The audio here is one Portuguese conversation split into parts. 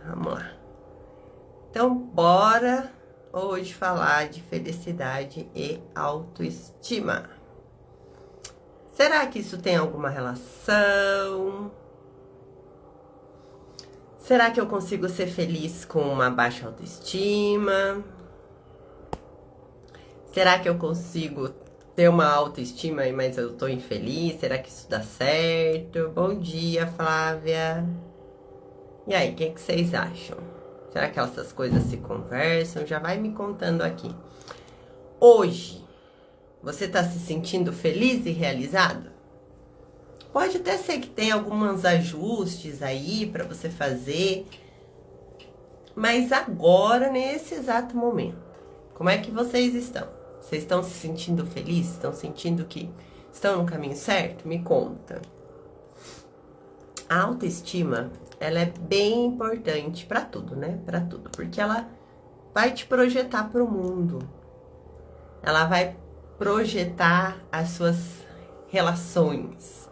Vamos lá. Então, bora hoje falar de felicidade e autoestima. Será que isso tem alguma relação? Será que eu consigo ser feliz com uma baixa autoestima? Será que eu consigo ter uma autoestima, mas eu tô infeliz? Será que isso dá certo? Bom dia, Flávia. E aí, o que vocês acham? Será que essas coisas se conversam? Já vai me contando aqui. Hoje, você tá se sentindo feliz e realizado? Pode até ser que tenha alguns ajustes aí para você fazer, mas agora, nesse exato momento, como é que vocês estão? Vocês estão se sentindo felizes? Estão sentindo que estão no caminho certo? Me conta. A autoestima, ela é bem importante para tudo, né? Para tudo, porque ela vai te projetar para o mundo. Ela vai projetar as suas relações.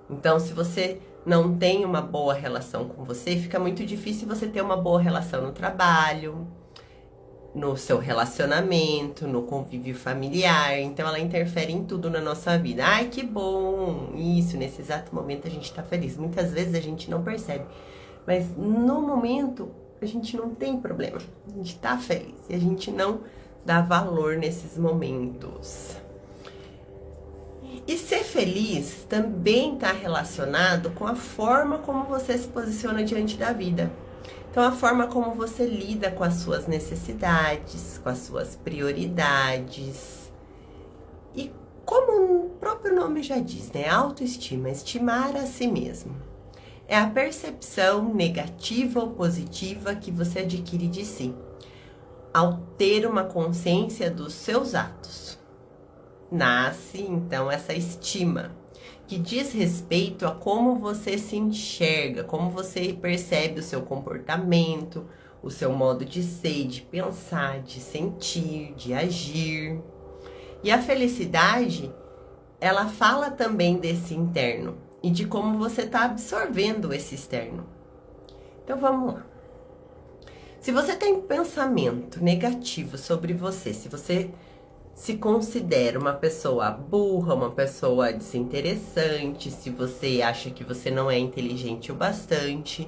Então, se você não tem uma boa relação com você, fica muito difícil você ter uma boa relação no trabalho, no seu relacionamento, no convívio familiar. Então, ela interfere em tudo na nossa vida. Ai, que bom! Isso, nesse exato momento a gente tá feliz. Muitas vezes a gente não percebe, mas no momento a gente não tem problema. A gente tá feliz e a gente não dá valor nesses momentos. E ser feliz também está relacionado com a forma como você se posiciona diante da vida. Então, a forma como você lida com as suas necessidades, com as suas prioridades. E como o próprio nome já diz, né? Autoestima, estimar a si mesmo. É a percepção negativa ou positiva que você adquire de si, ao ter uma consciência dos seus atos. Nasce, então, essa estima, que diz respeito a como você se enxerga, como você percebe o seu comportamento, o seu modo de ser, de pensar, de sentir, de agir. E a felicidade, ela fala também desse interno e de como você está absorvendo esse externo. Então, vamos lá. Se você tem pensamento negativo sobre você, se você se considera uma pessoa burra, uma pessoa desinteressante, se você acha que você não é inteligente o bastante,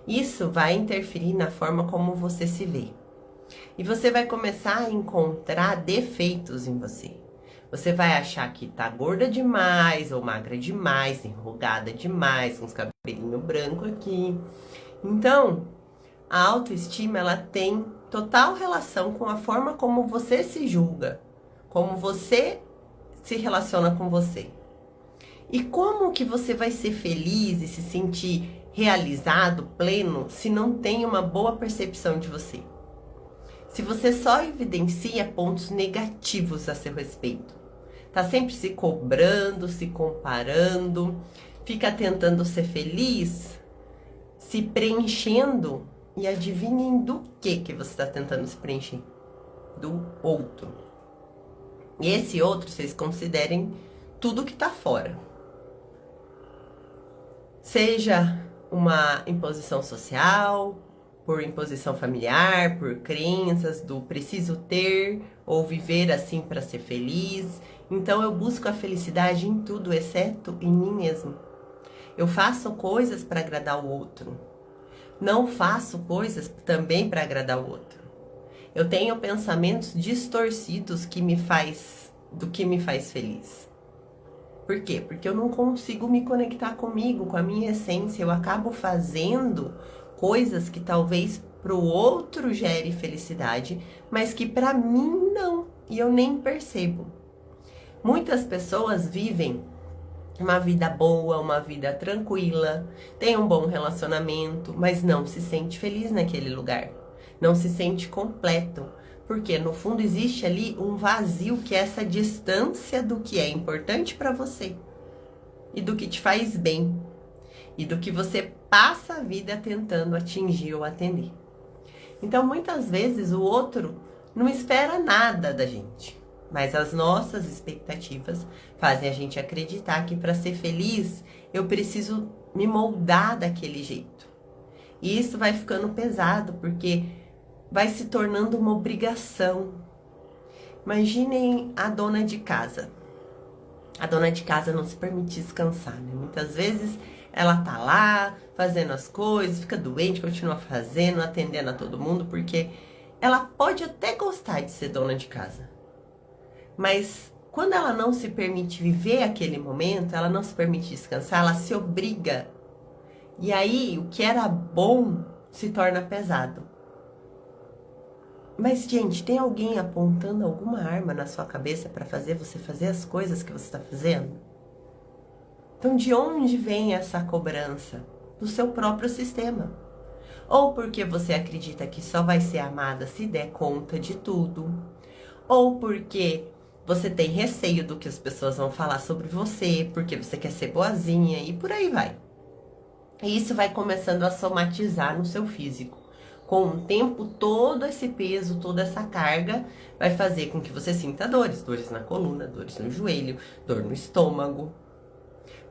isso vai interferir na forma como você se vê. E você vai começar a encontrar defeitos em você. Você vai achar que tá gorda demais, ou magra demais, enrugada demais, com os cabelinhos brancos aqui. Então, a autoestima, ela tem total relação com a forma como você se julga, como você se relaciona com você. E como que você vai ser feliz e se sentir realizado, pleno, se não tem uma boa percepção de você? Se você só evidencia pontos negativos a seu respeito. Tá sempre se cobrando, se comparando, fica tentando ser feliz, se preenchendo, e adivinhem do que você está tentando se preencher? Do outro. E esse outro, vocês considerem tudo que tá fora. Seja uma imposição social, por imposição familiar, por crenças do preciso ter ou viver assim para ser feliz. Então eu busco a felicidade em tudo, exceto em mim mesmo. Eu faço coisas para agradar o outro. Não faço coisas também para agradar o outro. Eu tenho pensamentos distorcidos que me faz feliz. Por quê? Porque eu não consigo me conectar comigo, com a minha essência. Eu acabo fazendo coisas que talvez para o outro gere felicidade, mas que para mim não, e eu nem percebo. Muitas pessoas vivem uma vida boa, uma vida tranquila, tem um bom relacionamento, mas não se sente feliz naquele lugar. Não se sente completo, porque no fundo existe ali um vazio, que é essa distância do que é importante para você e do que te faz bem e do que você passa a vida tentando atingir ou atender. Então, muitas vezes o outro não espera nada da gente, mas as nossas expectativas fazem a gente acreditar que para ser feliz eu preciso me moldar daquele jeito. E isso vai ficando pesado, porque vai se tornando uma obrigação. Imaginem a dona de casa. A dona de casa não se permite descansar, né? Muitas vezes ela tá lá fazendo as coisas, fica doente, continua fazendo, atendendo a todo mundo, porque ela pode até gostar de ser dona de casa. Mas quando ela não se permite viver aquele momento, ela não se permite descansar, ela se obriga. E aí o que era bom se torna pesado. Mas, gente, tem alguém apontando alguma arma na sua cabeça para fazer você fazer as coisas que você está fazendo? Então, de onde vem essa cobrança? Do seu próprio sistema. Ou porque você acredita que só vai ser amada se der conta de tudo. Ou porque você tem receio do que as pessoas vão falar sobre você, porque você quer ser boazinha e por aí vai. E isso vai começando a somatizar no seu físico. Com o tempo, todo esse peso, toda essa carga vai fazer com que você sinta dores. Dores na coluna, dores no joelho, dor no estômago.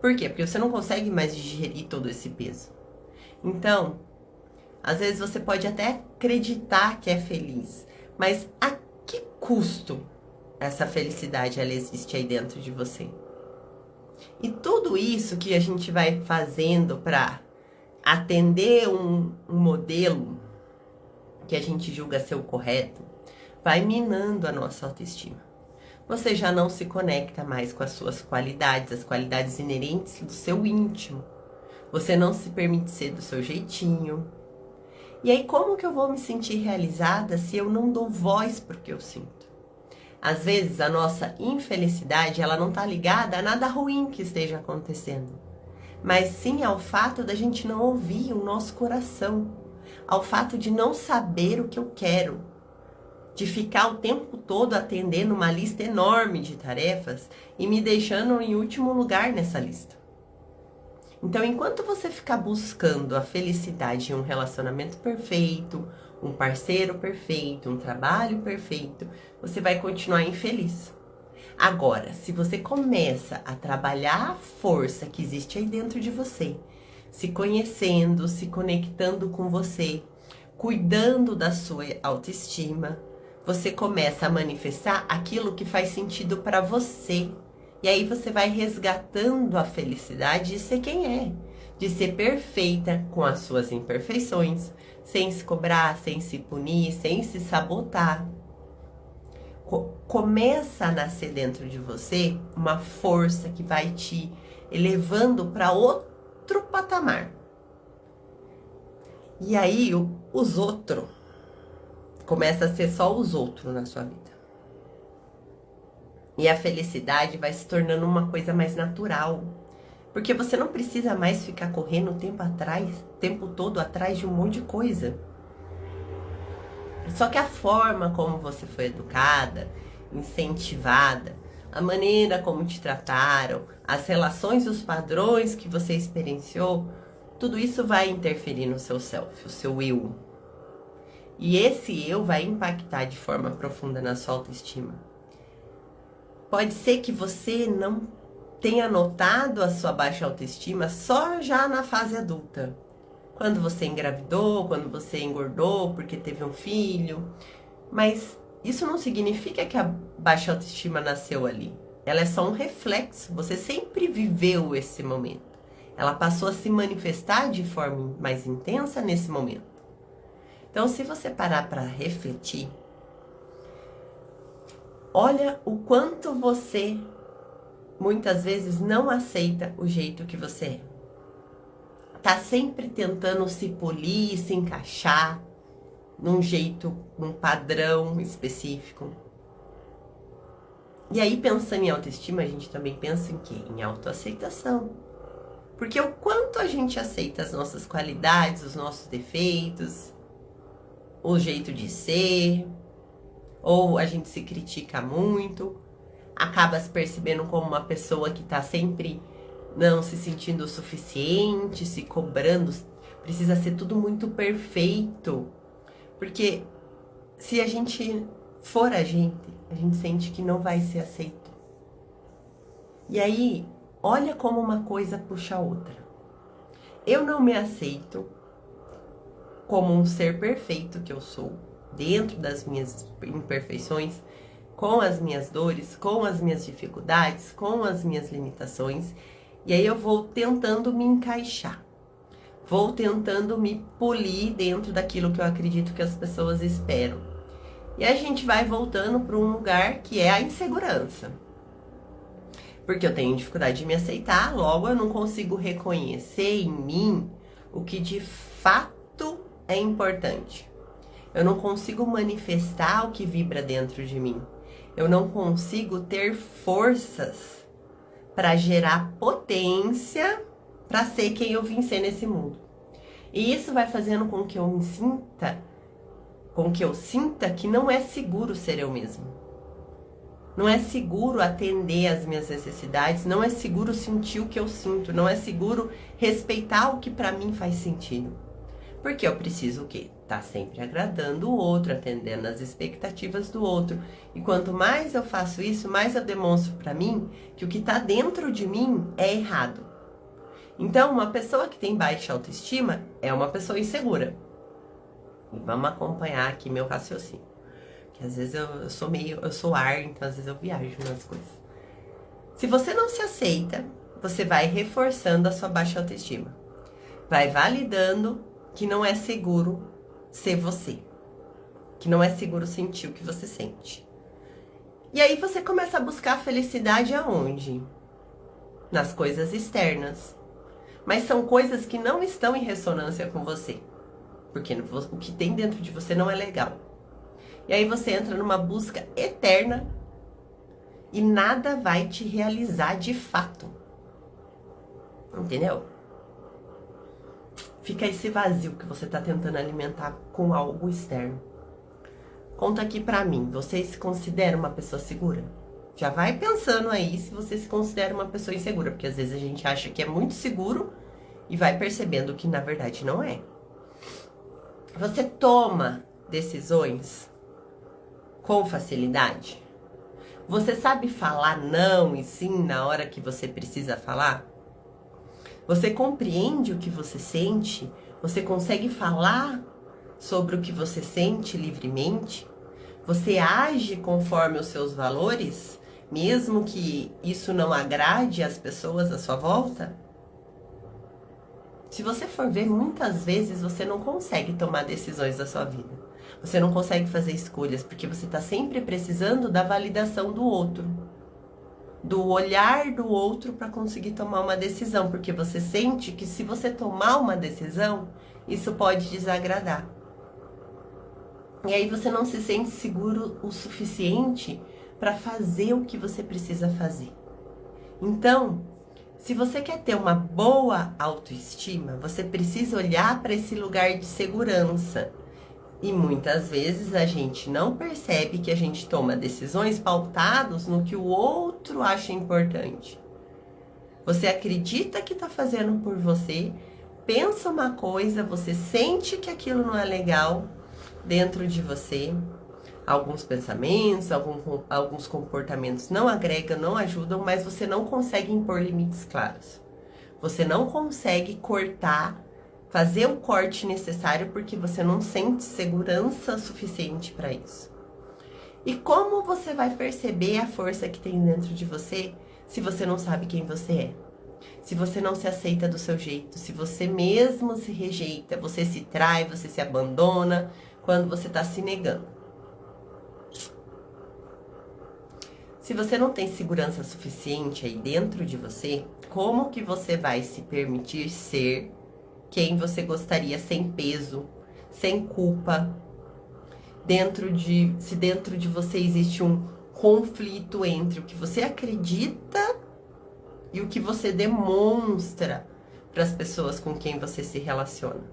Por quê? Porque você não consegue mais digerir todo esse peso. Então, às vezes você pode até acreditar que é feliz, mas a que custo essa felicidade ela existe aí dentro de você? E tudo isso que a gente vai fazendo para atender um modelo que a gente julga ser o correto, vai minando a nossa autoestima. Você já não se conecta mais com as suas qualidades, as qualidades inerentes do seu íntimo. Você não se permite ser do seu jeitinho. E aí, como que eu vou me sentir realizada se eu não dou voz pro que eu sinto? Às vezes, a nossa infelicidade, ela não tá ligada a nada ruim que esteja acontecendo, mas sim ao fato da gente não ouvir o nosso coração, ao fato de não saber o que eu quero, de ficar o tempo todo atendendo uma lista enorme de tarefas e me deixando em último lugar nessa lista. Então, enquanto você ficar buscando a felicidade em um relacionamento perfeito, um parceiro perfeito, um trabalho perfeito, você vai continuar infeliz. Agora, se você começa a trabalhar a força que existe aí dentro de você, se conhecendo, se conectando com você, cuidando da sua autoestima, você começa a manifestar aquilo que faz sentido para você. E aí você vai resgatando a felicidade de ser quem é, de ser perfeita com as suas imperfeições, sem se cobrar, sem se punir, sem se sabotar. Começa a nascer dentro de você uma força que vai te elevando para outro patamar. E aí os outros começa a ser só os outros na sua vida. E a felicidade vai se tornando uma coisa mais natural. Porque você não precisa mais ficar correndo o tempo todo atrás de um monte de coisa. Só que a forma como você foi educada, incentivada, a maneira como te trataram, as relações e os padrões que você experienciou, tudo isso vai interferir no seu self, o seu eu. E esse eu vai impactar de forma profunda na sua autoestima. Pode ser que você não tenha notado a sua baixa autoestima só já na fase adulta. Quando você engravidou, quando você engordou porque teve um filho. Mas isso não significa que a baixa autoestima nasceu ali. Ela é só um reflexo. Você sempre viveu esse momento. Ela passou a se manifestar de forma mais intensa nesse momento. Então, se você parar para refletir, olha o quanto você muitas vezes não aceita o jeito que você é. Tá sempre tentando se polir, se encaixar num jeito, num padrão específico. E aí, pensando em autoestima, a gente também pensa em quê? Em autoaceitação. Porque o quanto a gente aceita as nossas qualidades, os nossos defeitos, o jeito de ser, ou a gente se critica muito, acaba se percebendo como uma pessoa que tá sempre não se sentindo o suficiente, se cobrando, precisa ser tudo muito perfeito. Porque se a gente for a gente sente que não vai ser aceito. E aí, olha como uma coisa puxa a outra. Eu não me aceito como um ser perfeito que eu sou, dentro das minhas imperfeições, com as minhas dores, com as minhas dificuldades, com as minhas limitações. E aí eu vou tentando me encaixar. Vou tentando me polir dentro daquilo que eu acredito que as pessoas esperam. E a gente vai voltando para um lugar que é a insegurança. Porque eu tenho dificuldade de me aceitar, logo eu não consigo reconhecer em mim o que de fato é importante. Eu não consigo manifestar o que vibra dentro de mim. Eu não consigo ter forças para gerar potência para ser quem eu vim ser nesse mundo. E isso vai fazendo com que eu sinta que não é seguro ser eu mesmo. Não é seguro atender às minhas necessidades, não é seguro sentir o que eu sinto, não é seguro respeitar o que para mim faz sentido. Porque eu preciso o quê? Tá sempre agradando o outro, atendendo às expectativas do outro. E quanto mais eu faço isso, mais eu demonstro para mim que o que tá dentro de mim é errado. Então, uma pessoa que tem baixa autoestima é uma pessoa insegura. E vamos acompanhar aqui meu raciocínio. Que às vezes eu sou ar, então às vezes eu viajo nas coisas. Se você não se aceita, você vai reforçando a sua baixa autoestima. Vai validando que não é seguro ser você. Que não é seguro sentir o que você sente. E aí você começa a buscar a felicidade aonde? Nas coisas externas. Mas são coisas que não estão em ressonância com você. Porque o que tem dentro de você não é legal. E aí você entra numa busca eterna e nada vai te realizar de fato. Entendeu? Fica esse vazio que você tá tentando alimentar com algo externo. Conta aqui pra mim, você se considera uma pessoa segura? Já vai pensando aí se você se considera uma pessoa insegura, porque às vezes a gente acha que é muito seguro e vai percebendo que na verdade não é. Você toma decisões com facilidade? Você sabe falar não e sim na hora que você precisa falar? Você compreende o que você sente? Você consegue falar sobre o que você sente livremente? Você age conforme os seus valores, mesmo que isso não agrade as pessoas à sua volta? Se você for ver, muitas vezes você não consegue tomar decisões da sua vida. Você não consegue fazer escolhas, porque você está sempre precisando da validação do outro. Do olhar do outro para conseguir tomar uma decisão, porque você sente que se você tomar uma decisão, isso pode desagradar. E aí você não se sente seguro o suficiente para fazer o que você precisa fazer. Então, se você quer ter uma boa autoestima, você precisa olhar para esse lugar de segurança. E muitas vezes a gente não percebe que a gente toma decisões pautadas no que o outro acha importante. Você acredita que está fazendo por você, pensa uma coisa, você sente que aquilo não é legal dentro de você. Alguns pensamentos, alguns comportamentos não agregam, não ajudam, mas você não consegue impor limites claros. Você não consegue cortar, fazer o corte necessário porque você não sente segurança suficiente para isso. E como você vai perceber a força que tem dentro de você se você não sabe quem você é? Se você não se aceita do seu jeito, se você mesmo se rejeita, você se trai, você se abandona quando você está se negando. Se você não tem segurança suficiente aí dentro de você, como que você vai se permitir ser quem você gostaria sem peso, sem culpa? Se dentro de você existe um conflito entre o que você acredita e o que você demonstra para as pessoas com quem você se relaciona.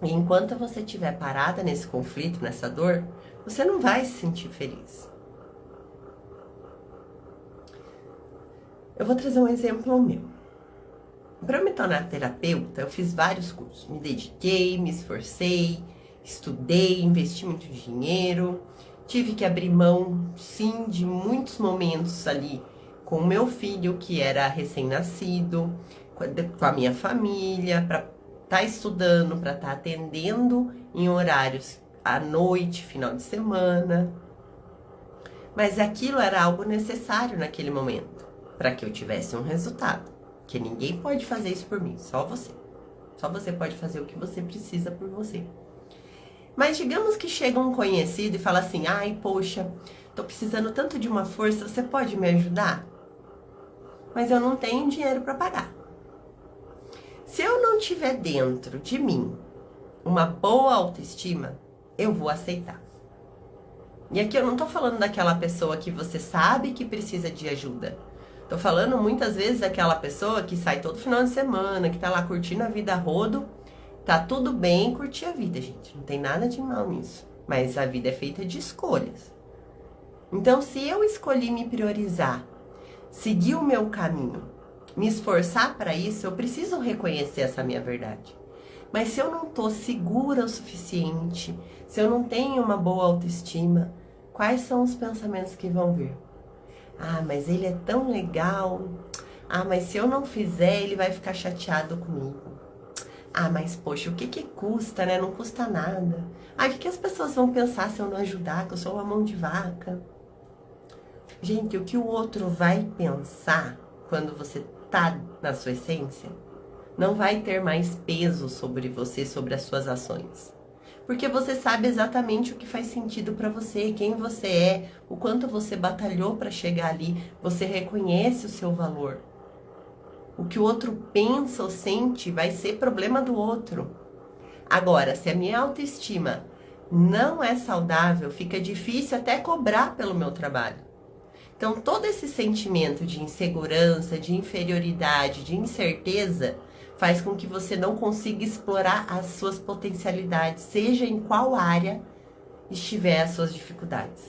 E enquanto você estiver parada nesse conflito, nessa dor, você não vai se sentir feliz. Eu vou trazer um exemplo meu. Para eu me tornar terapeuta, eu fiz vários cursos. Me dediquei, me esforcei, estudei, investi muito dinheiro. Tive que abrir mão, sim, de muitos momentos ali com o meu filho, que era recém-nascido, com a minha família, para estar estudando, para estar atendendo em horários à noite, final de semana. Mas aquilo era algo necessário naquele momento, para que eu tivesse um resultado. Que ninguém pode fazer isso por mim, só você. Só você pode fazer o que você precisa por você. Mas digamos que chega um conhecido e fala assim, ai, poxa, tô precisando tanto de uma força, você pode me ajudar? Mas eu não tenho dinheiro para pagar. Se eu não tiver dentro de mim uma boa autoestima, eu vou aceitar. E aqui eu não tô falando daquela pessoa que você sabe que precisa de ajuda. Tô falando muitas vezes daquela pessoa que sai todo final de semana, que tá lá curtindo a vida a rodo. Tá tudo bem curtir a vida, gente. Não tem nada de mal nisso. Mas a vida é feita de escolhas. Então, se eu escolhi me priorizar, seguir o meu caminho, me esforçar para isso, eu preciso reconhecer essa minha verdade. Mas se eu não tô segura o suficiente, se eu não tenho uma boa autoestima, quais são os pensamentos que vão vir? Ah, mas ele é tão legal. Ah, mas se eu não fizer, ele vai ficar chateado comigo. Ah, mas poxa, o que que custa, né? Não custa nada. Ah, o que as pessoas vão pensar se eu não ajudar, que eu sou uma mão de vaca? Gente, o que o outro vai pensar quando você tá na sua essência, não vai ter mais peso sobre você, sobre as suas ações. Porque você sabe exatamente o que faz sentido para você, quem você é, o quanto você batalhou para chegar ali, você reconhece o seu valor. O que o outro pensa ou sente vai ser problema do outro. Agora, se a minha autoestima não é saudável, fica difícil até cobrar pelo meu trabalho. Então, todo esse sentimento de insegurança, de inferioridade, de incerteza, faz com que você não consiga explorar as suas potencialidades, seja em qual área estiver as suas dificuldades.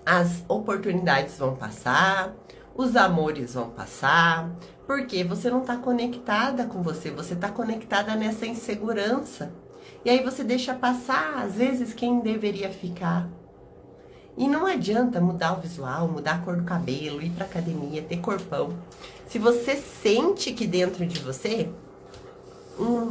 As oportunidades vão passar, os amores vão passar, porque você não está conectada com você, você está conectada nessa insegurança. E aí você deixa passar, às vezes, quem deveria ficar. E não adianta mudar o visual, mudar a cor do cabelo, ir pra academia, ter corpão. Se você sente que dentro de você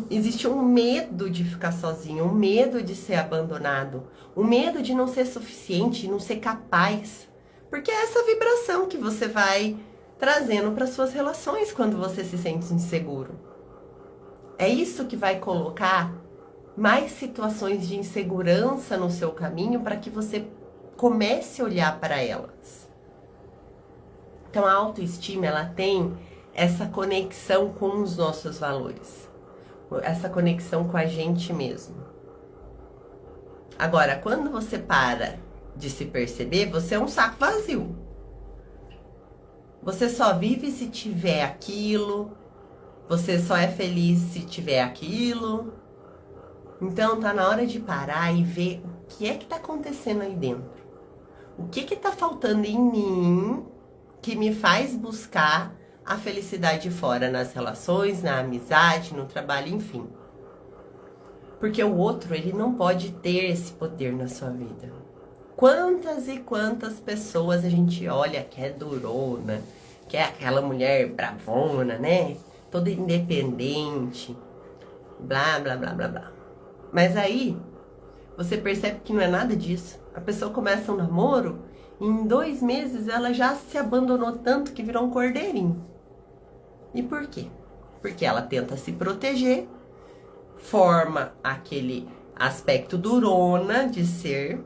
existe um medo de ficar sozinho, um medo de ser abandonado, um medo de não ser suficiente, não ser capaz. Porque é essa vibração que você vai trazendo para suas relações quando você se sente inseguro. É isso que vai colocar mais situações de insegurança no seu caminho para que você comece a olhar para elas. Então a autoestima, ela tem essa conexão com os nossos valores, essa conexão com a gente mesmo. Agora, quando você para de se perceber, você é um saco vazio. Você só vive se tiver aquilo, você só é feliz se tiver aquilo. Então tá na hora de parar e ver o que é que tá acontecendo aí dentro. O que tá faltando em mim que me faz buscar a felicidade fora, nas relações, na amizade, no trabalho, enfim. Porque o outro, ele não pode ter esse poder na sua vida. Quantas e quantas pessoas a gente olha que é durona, que é aquela mulher bravona, né? Toda independente, blá, blá, blá, blá, blá. Mas aí, você percebe que não é nada disso. A pessoa começa um namoro e em 2 meses ela já se abandonou tanto que virou um cordeirinho. E por quê? Porque ela tenta se proteger, forma aquele aspecto durona de ser,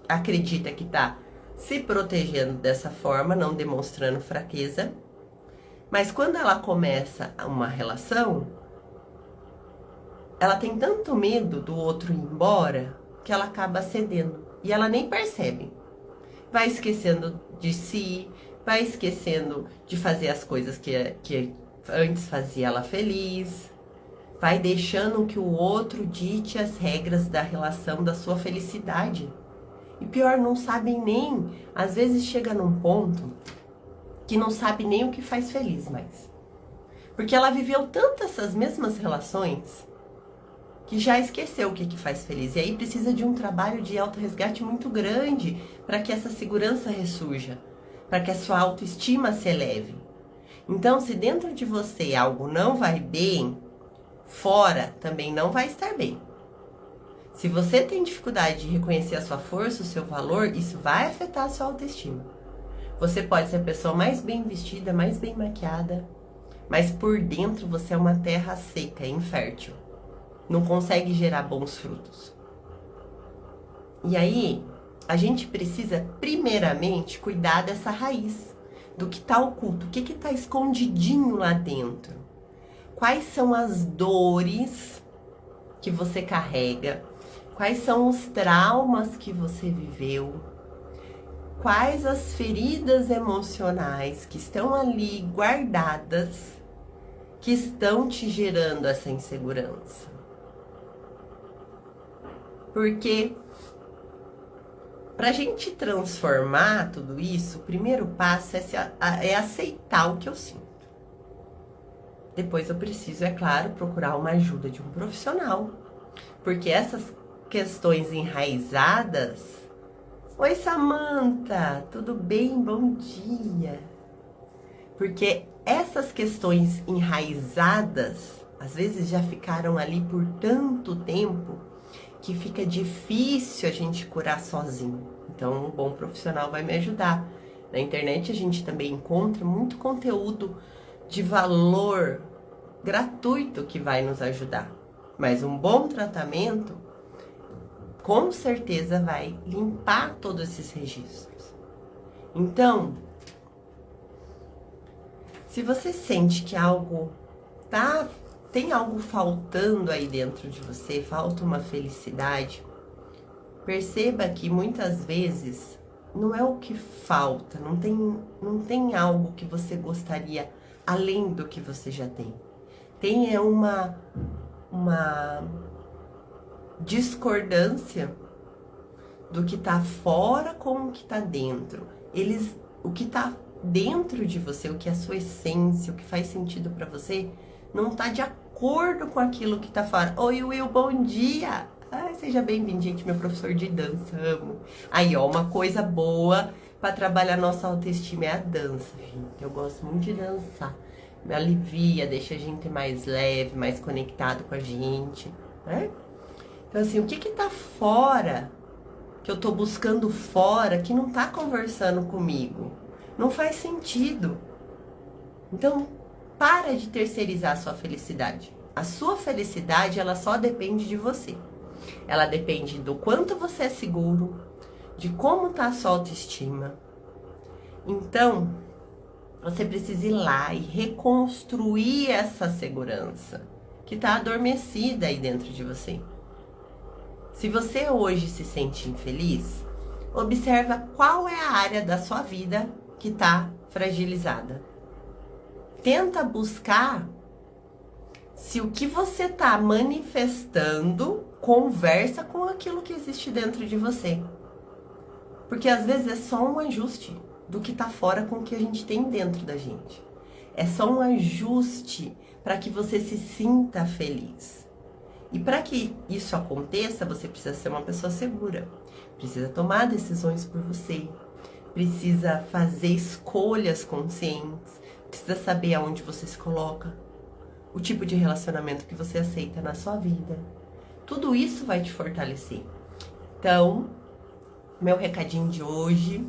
acredita que tá se protegendo dessa forma, não demonstrando fraqueza. Mas quando ela começa uma relação, ela tem tanto medo do outro ir embora que ela acaba cedendo. E ela nem percebe. Vai esquecendo de si, vai esquecendo de fazer as coisas que antes fazia ela feliz. Vai deixando que o outro dite as regras da relação, da sua felicidade. E pior, não sabem nem, às vezes chega num ponto que não sabe nem o que faz feliz mais. Porque ela viveu tanto essas mesmas relações que já esqueceu o que faz feliz. E aí precisa de um trabalho de autorresgate muito grande para que essa segurança ressurja, para que a sua autoestima se eleve. Então, se dentro de você algo não vai bem, fora também não vai estar bem. Se você tem dificuldade de reconhecer a sua força, o seu valor, isso vai afetar a sua autoestima. Você pode ser a pessoa mais bem vestida, mais bem maquiada, mas por dentro você é uma terra seca, infértil. Não consegue gerar bons frutos. E aí, a gente precisa primeiramente cuidar dessa raiz, do que está oculto, o que está escondidinho lá dentro. Quais são as dores que você carrega? Quais são os traumas que você viveu? Quais as feridas emocionais que estão ali guardadas, que estão te gerando essa insegurança? Porque para a gente transformar tudo isso, o primeiro passo é aceitar o que eu sinto. Depois eu preciso, é claro, procurar uma ajuda de um profissional. Porque essas questões enraizadas... Oi, Samantha, tudo bem? Bom dia. Porque essas questões enraizadas, às vezes já ficaram ali por tanto tempo, que fica difícil a gente curar sozinho. Então, um bom profissional vai me ajudar. Na internet a gente também encontra muito conteúdo de valor gratuito que vai nos ajudar. Mas um bom tratamento, com certeza, vai limpar todos esses registros. Então, se você sente que algo tem algo faltando aí dentro de você, falta uma felicidade, perceba que muitas vezes não é o que falta, não tem algo que você gostaria além do que você já tem. Tem uma discordância do que tá fora com o que tá dentro. O que tá dentro de você, o que é a sua essência, o que faz sentido pra você, não tá de acordo com aquilo que tá fora. Oi, Will, bom dia! Ai, seja bem-vindo, gente, meu professor de dança, amo. Aí, ó, uma coisa boa pra trabalhar nossa autoestima é a dança, gente. Eu gosto muito de dançar. Me alivia, deixa a gente mais leve, mais conectado com a gente, né? Então, assim, o que tá fora, que eu tô buscando fora, que não tá conversando comigo? Não faz sentido. Então, para de terceirizar a sua felicidade. A sua felicidade, ela só depende de você. Ela depende do quanto você é seguro, de como tá a sua autoestima. Então, você precisa ir lá e reconstruir essa segurança que tá adormecida aí dentro de você. Se você hoje se sente infeliz, observa qual é a área da sua vida que está fragilizada. Tenta buscar se o que você está manifestando conversa com aquilo que existe dentro de você. Porque às vezes é só um ajuste do que está fora com o que a gente tem dentro da gente. É só um ajuste para que você se sinta feliz. E para que isso aconteça, você precisa ser uma pessoa segura. Precisa tomar decisões por você. Precisa fazer escolhas conscientes. Precisa saber aonde você se coloca. O tipo de relacionamento que você aceita na sua vida. Tudo isso vai te fortalecer. Então, meu recadinho de hoje,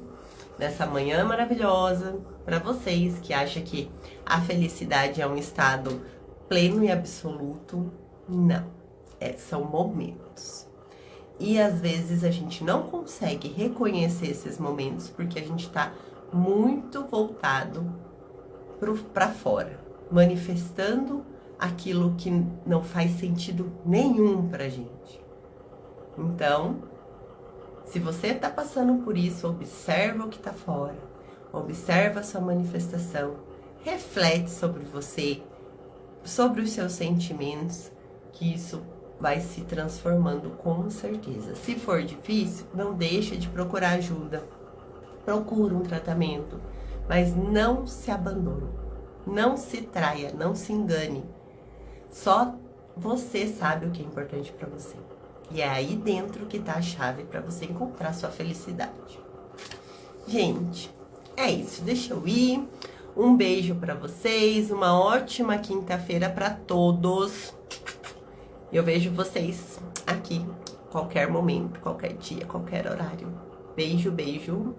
nessa manhã maravilhosa, para vocês que acham que a felicidade é um estado pleno e absoluto, não. São momentos. E às vezes a gente não consegue reconhecer esses momentos porque a gente está muito voltado para fora, manifestando aquilo que não faz sentido nenhum pra gente. Então, se você está passando por isso, observa o que está fora, observa a sua manifestação, reflete sobre você, sobre os seus sentimentos, que isso vai se transformando com certeza. Se for difícil, não deixa de procurar ajuda. Procura um tratamento, mas não se abandone. Não se traia, não se engane. Só você sabe o que é importante para você. E é aí dentro que tá a chave para você encontrar sua felicidade. Gente, é isso. Deixa eu ir. Um beijo pra vocês, uma ótima quinta-feira pra todos. Eu vejo vocês aqui, qualquer momento, qualquer dia, qualquer horário. Beijo, beijo.